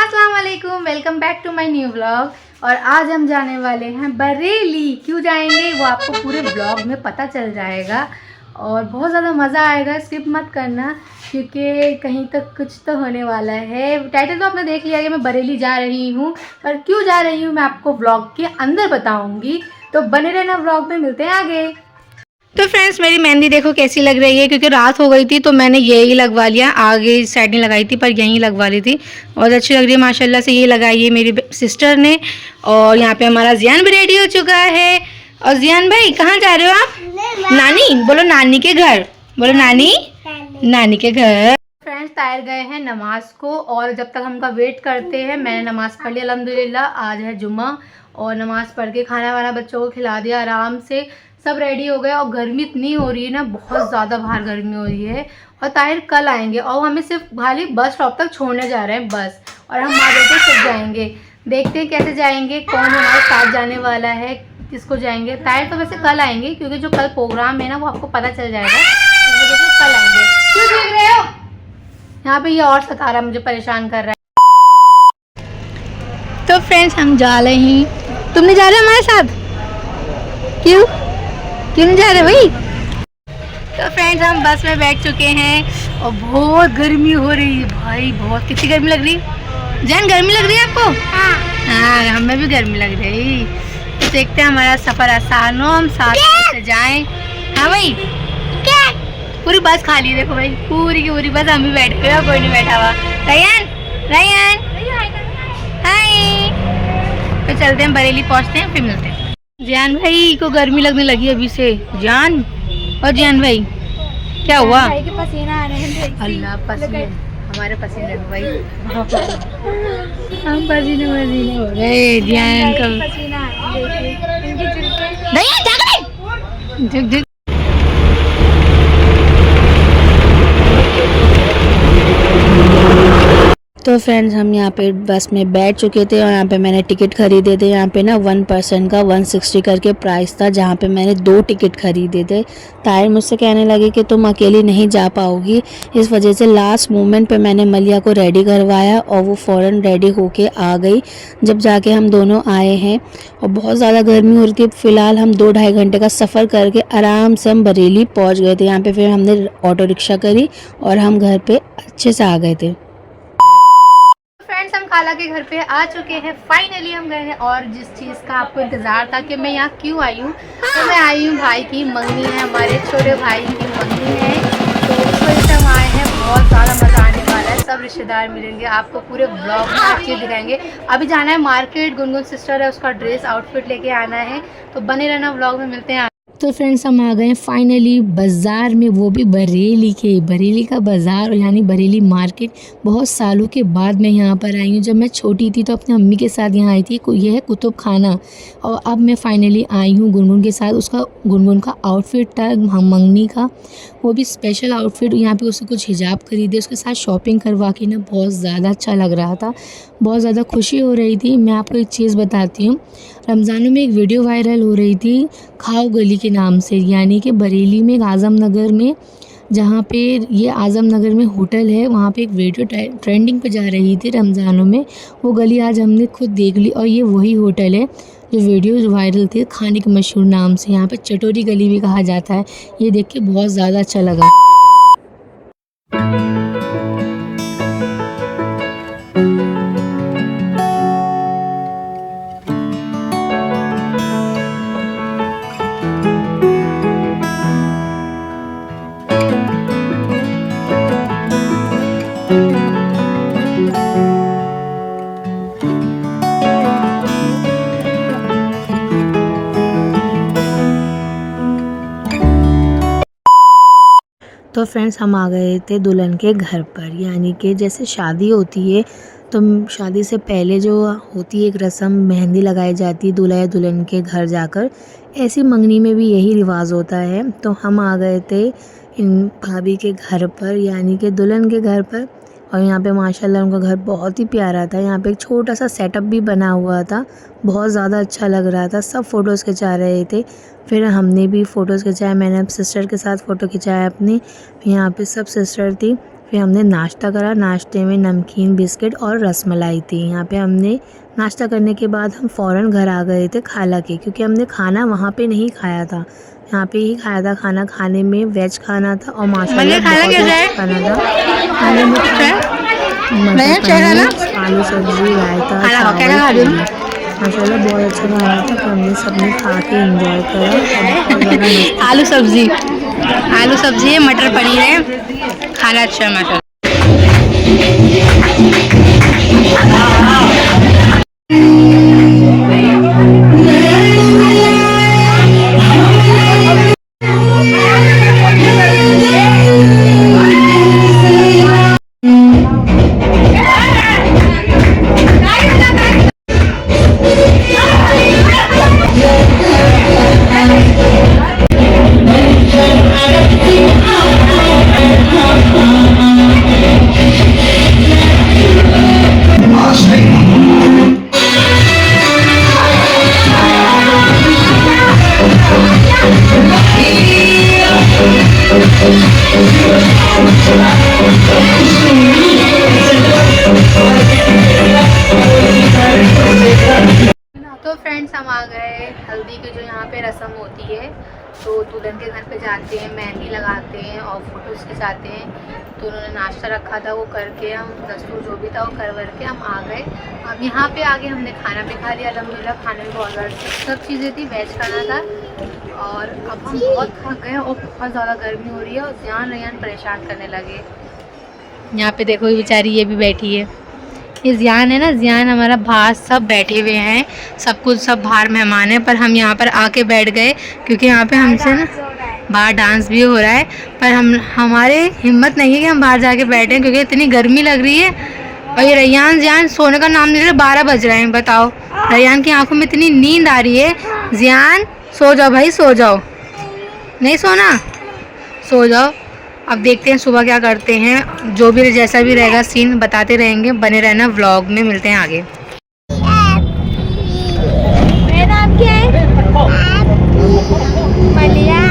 अस्सलाम वालेकुम, welcome back to my new vlog. और आज हम जाने वाले हैं बरेली। क्यों जाएंगे वो आपको पूरे ब्लॉग में पता चल जाएगा और बहुत ज़्यादा मज़ा आएगा। स्किप मत करना क्योंकि कहीं तक कुछ तो होने वाला है। टाइटल तो आपने देख लिया कि मैं बरेली जा रही हूँ, पर क्यों जा रही हूँ मैं आपको व्लॉग के अंदर बताऊँगी, तो बने रहना व्लॉग में। मिलते हैं आगे। तो फ्रेंड्स, मेरी मेहंदी देखो कैसी लग रही है, क्योंकि रात हो गई थी तो मैंने यही लगवा लिया। आगे साइड नहीं लगाई थी पर यहीं लगवा ली थी। बहुत अच्छी लग रही है माशाल्लाह से। ये लगाई है मेरी सिस्टर ने। और यहाँ पे हमारा जियान भी रेडी हो चुका है। और जियान भाई कहाँ जा रहे हो आप? नानी बोलो, नानी के घर बोलो, नानी नानी के घर। फ्रेंड्स, तायर गए हैं नमाज को और जब तक हमका वेट करते हैं मैंने नमाज़ पढ़ ली अल्हम्दुलिल्लाह। आज है जुम्मा और नमाज़ पढ़ के खाना वाना बच्चों को खिला दिया आराम से। सब रेडी हो गए और गर्मी इतनी हो रही है ना, बहुत ज़्यादा बाहर गर्मी हो रही है। और ताहिर कल आएंगे और हमें सिर्फ खाली बस स्टॉप तक छोड़ने जा रहे हैं बस, और हम आ जाते सब जाएंगे। देखते हैं कैसे जाएंगे, कौन हमारे साथ जाने वाला है, किसको जाएंगे। ताहिर तो वैसे कल आएंगे क्योंकि जो कल प्रोग्राम है ना वो आपको पता चल जाएगा, इस वजह से कल आएंगे। क्यों देख रहे हो? यहाँ पे ये और सता रहा, मुझे परेशान कर रहा है। तो फ्रेंड्स, हम जा रहे हैं। तुम नहीं जा रहे हमारे साथ? क्यों क्यों नहीं जा रहे भाई? तो फ्रेंड्स, हम बस में बैठ चुके हैं और बहुत गर्मी हो रही है भाई, बहुत। कितनी गर्मी लग रही है जान? गर्मी लग रही है आपको? हाँ, हमें भी गर्मी लग रही। तो देखते हैं हमारा सफ़र आसान हो, हम साथ से जाएं। हाँ भाई, पूरी बस खाली है देखो भाई, पूरी की पूरी बस हम ही बैठ गए, कोई नहीं बैठा हुआ। रैयान रैयान हाय। तो चलते हैं, बरेली पहुंचते हैं, फिर मिलते हैं। जियान भाई को गर्मी लगने लगी अभी से। जान और जियान भाई क्या हुआ? भाई के पसीना आ रहे हैं। अल्लाह, पसीने हमारे पसीने हो भाई। हम पसीने हो गए। जियान का पसीना आ रहा है। तो फ्रेंड्स, हम यहाँ पे बस में बैठ चुके थे और यहाँ पे मैंने टिकट खरीदे थे। यहाँ पे ना 1 पर्सन का 160 करके प्राइस था, जहाँ पे मैंने 2 टिकट खरीदे थे। ताहिर मुझसे कहने लगे कि तुम अकेली नहीं जा पाओगी, इस वजह से लास्ट मोमेंट पे मैंने मलिया को रेडी करवाया और वो फ़ौरन रेडी होके आ गई। जब जाके हम दोनों आए हैं और बहुत ज़्यादा गर्मी हो रही थी। फ़िलहाल हम 2-2.5 घंटे का सफ़र करके आराम से हम बरेली पहुँच गए थे। यहाँ पर फिर हमने ऑटो रिक्शा करी और हम घर पर अच्छे से आ गए थे। हम खाला के घर पे आ चुके हैं। फाइनली हम गए हैं और जिस चीज़ का आपको इंतज़ार था कि मैं यहाँ क्यों आई हूँ, तो मैं आई हूँ, भाई की मंगनी है, हमारे छोटे भाई की मंगनी है, तो उस वजह से हम आए हैं। बहुत ज़्यादा मज़ा आने वाला है, सब रिश्तेदार मिलेंगे, आपको पूरे ब्लॉग में हर चीज़ दिखाएंगे। अभी जाना है मार्केट, गुनगुन सिस्टर है, उसका ड्रेस आउटफिट लेके आना है, तो बने रहना ब्लॉग में। मिलते हैं। तो फ्रेंड्स, हम आ गए हैं फाइनली बाज़ार में, वो भी बरेली का बाज़ार यानी बरेली मार्केट। बहुत सालों के बाद मैं यहाँ पर आई हूँ। जब मैं छोटी थी तो अपनी अम्मी के साथ यहाँ आई थी। यह है कुतुब खाना, और अब मैं फाइनली आई हूँ गुनगुन के साथ। गुनगुन का आउटफिट था मंगनी का, वो भी स्पेशल आउटफिट। यहाँ पे उसे कुछ हिजाब खरीदे, उसके साथ शॉपिंग करवा के ना बहुत ज़्यादा अच्छा लग रहा था, बहुत ज़्यादा खुशी हो रही थी। मैं आपको एक चीज़ बताती हूँ, रमज़ानों में एक वीडियो वायरल हो रही थी खाओ गली के नाम से, यानी कि बरेली में आज़म नगर में, जहाँ पे ये आज़म नगर में होटल है, वहाँ पे एक वीडियो ट्रेंडिंग पे जा रही थी रमज़ानों में। वो गली आज हमने खुद देख ली और ये वही होटल है जो वीडियो वायरल थी खाने के मशहूर नाम से। यहाँ पे चटोरी गली भी कहा जाता है। ये देख के बहुत ज़्यादा अच्छा लगा। तो फ्रेंड्स, हम आ गए थे दुल्हन के घर पर, यानी कि जैसे शादी होती है तो शादी से पहले जो होती है एक रस्म, मेहंदी लगाई जाती है दूल्हा या दुल्हन के घर जाकर, ऐसी मंगनी में भी यही रिवाज होता है। तो हम आ गए थे इन भाभी के घर पर, यानी कि दुल्हन के घर पर। और यहाँ पे माशाल्लाह उनका घर बहुत ही प्यारा था। यहाँ पे एक छोटा सा सेटअप भी बना हुआ था, बहुत ज़्यादा अच्छा लग रहा था। सब फ़ोटोज़ खिंचा रहे थे, फिर हमने भी फ़ोटोज़ खिंचाए। मैंने अब सिस्टर के साथ फ़ोटो खिंचाया अपनी, यहाँ पे सब सिस्टर थी। पे हमने नाश्ता करा। नाश्ते में नमकीन, बिस्किट और रसमलाई थी। यहाँ पे हमने नाश्ता करने के बाद हम फ़ौरन घर आ गए थे खाला के, क्योंकि हमने खाना वहाँ पे नहीं खाया था, यहाँ पे ही खाया था खाना। खाने में वेज खाना था और माशाल्लाह बहुत ही अच्छा खाना था। खाने में मटर पनीर, आलू सब्जी, रायता, चावल, माशाल्लाह बहुत अच्छा खाना था। तो हमने सबने खा के एंजॉय करा और बहुत ज़्यादा मस्त। आलू सब्जी है, मटर पनीर है, खाना अच्छा मटर। तो फ्रेंड्स हम आ गए हल्दी की जो यहाँ पे रस्म होती है, तो दुल्हन के घर पे जाते हैं, मेहंदी लगाते हैं और फोटोज़ खिंचाते हैं। तो उन्होंने नाश्ता रखा था, वो करके हम दस्तूर जो भी था वो कर के हम आ गए। अब यहाँ पे आके हमने खाना भी खा लिया अल्हम्दुलिल्लाह। खाने में बहुत ज़्यादा सब चीज़ें थी, वेज खाना था। और अब हम बहुत थक गए और बहुत ज़्यादा गर्मी हो रही है और ज़ियान परेशान करने लगे। यहाँ पे देखो ये बेचारी ये भी बैठी है, ये ज़ियान है ना, ज़ियान हमारा बाहर सब बैठे हुए हैं, सब बाहर मेहमान हैं, पर हम यहाँ पर आके बैठ गए क्योंकि यहाँ पे हमसे ना बाहर डांस भी हो रहा है, पर हमारे हिम्मत नहीं है कि हम बाहर जाके बैठें क्योंकि इतनी गर्मी लग रही है। और ये रैयान ज़ियान सोने का नाम नहीं ले रहे, 12 बज रहे हैं। बताओ, रैयान की आंखों में इतनी नींद आ रही है। ज़ियान सो जाओ भाई, सो जाओ, नहीं सोना, सो जाओ। अब देखते हैं सुबह क्या करते हैं, जो भी जैसा भी रहेगा सीन बताते रहेंगे, बने रहना व्लॉग में। मिलते हैं आगे। मेरा नाम क्या है? मलिया।